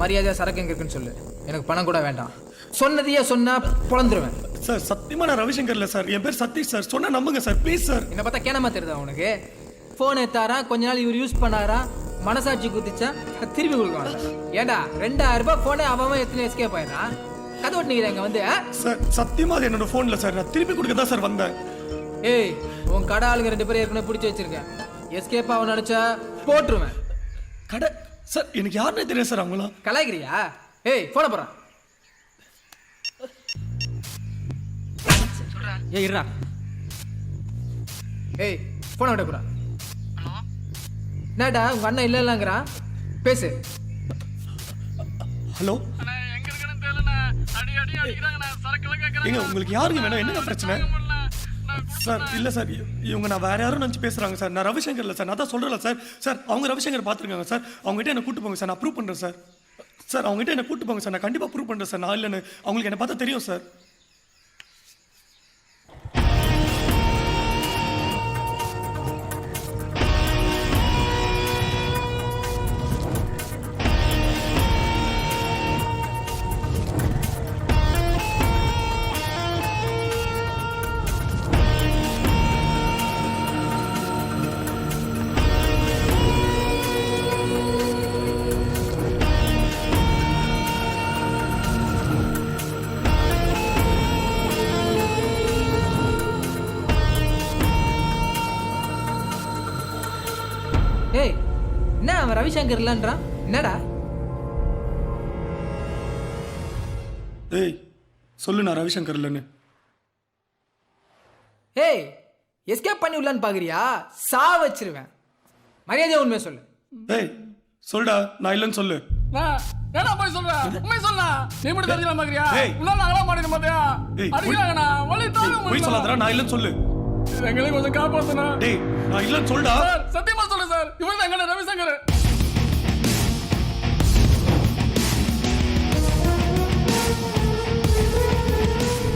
மரியாதையா சரக்கு எங்க இருக்குன்னு சொல்லு. எனக்கு பணம் கூட வேண்டாம். சொன்னதையே சொன்னா பொழந்துருவேன். சார் சத்தியமா நான் ரவிசங்கர் இல்ல சார், என் பேர் சதீஷ் சார். சொன்னா நம்புங்க சார் ப்ளீஸ் சார். என்ன பார்த்தா கேனமா தெரியுதா உனக்கு? போன் எடுத்தாரா, கொஞ்ச நாள் இவர் யூஸ் பண்ணாரா, மனசாட்சி குதிச்சா திருப்பி கொடுக்குவாங்க. ஏண்டா 2000 ரூபாய் போனே அவன் எத்தனை எஸ்கேப் ஆயிடுறான். கதை ஓட்டுனீங்க இங்க வந்து. சார் சத்தியமா அது என்னோட போன்ல சார், நான் திருப்பி கொடுக்க தான் சார் வந்தேன். ஏய், உன் கடை ஆளுங்க 2 பேரும் ஏற்கனவே பிடிச்சி வச்சிருக்கேன். எஸ்கேப் ஆக நினைச்சா போட்டுருவேன். கடை சார் எனக்கு யாருன்னே தெரியாது சார். அவங்களாம் கலாய்க்கிறியா? ஏய் போன போறான். ஏய் இருடா. ஏய் போன விட போறா. என்னடா உங்க அண்ணன் இல்லங்கிறான், பேசு. ஹலோ அண்ணா எங்க இருக்கன்னு தெரியலண்ணா. அடி அடிக்கிறாங்கண்ணா. சரக்குலாம் கேக்குறாங்க. ஏங்க உங்களுக்கு யாருங்க வேணும்? என்னங்க பிரச்சனை? சார் இல்ல சார், இவங்க நான் வேற யாரும் நினைச்சு பேசுறாங்க சார். நான் ரவிசங்கர் இல்ல சார், நான் தான் சொல்றேன் சார். சார் அவங்க ரவிசங்கர் பாத்துருக்காங்க சார். அவங்ககிட்ட என்ன கூட்டு போங்க சார், நான் ப்ரூவ் பண்றேன் சார். சார் அவங்ககிட்ட என்ன கூட்டு போங்க சார், நான் கண்டிப்பா ப்ரூவ் பண்றேன் சார். நான் இல்லைன்னு அவங்களுக்கு என்ன பார்த்தா தெரியும் சார். ஏய் என்ன அவன் ரவிசங்கர் இல்லன்றான்? என்னடா? ஏய் சொல்லு நான் ரவிசங்கர் இல்லைன்னு. ஏய் எஸ்கேப் பண்ணி உள்ளான்னு பாக்குறியா? சா வச்சிருவேன். மரியாதையா உண்மையை சொல்லு. ஏய் சொல்டா, நான் இல்லைன்னு சொல்லு. ஏடா போய் சொல்ற? உண்மை சொல்ல. நீ மட்டும் தெரிஞ்சல மாக்கிறியா? ஏய். உன்னால அகல மாட்டேன் பாத்தியா? ஏய், அடிக்கறாங்கண்ணா. வலி தாங்க போய் முடியல. சொல்லாதடா, நான் இல்லைன்னு சொல்லு. எங்களை கொஞ்சம் காப்பாத்துனா. டேய் நான் இல்லைன்னு சொல்டா. சார் சத்தியமா சொல்றேன் சார். இவன் தான் எங்க ரவிசங்கர்.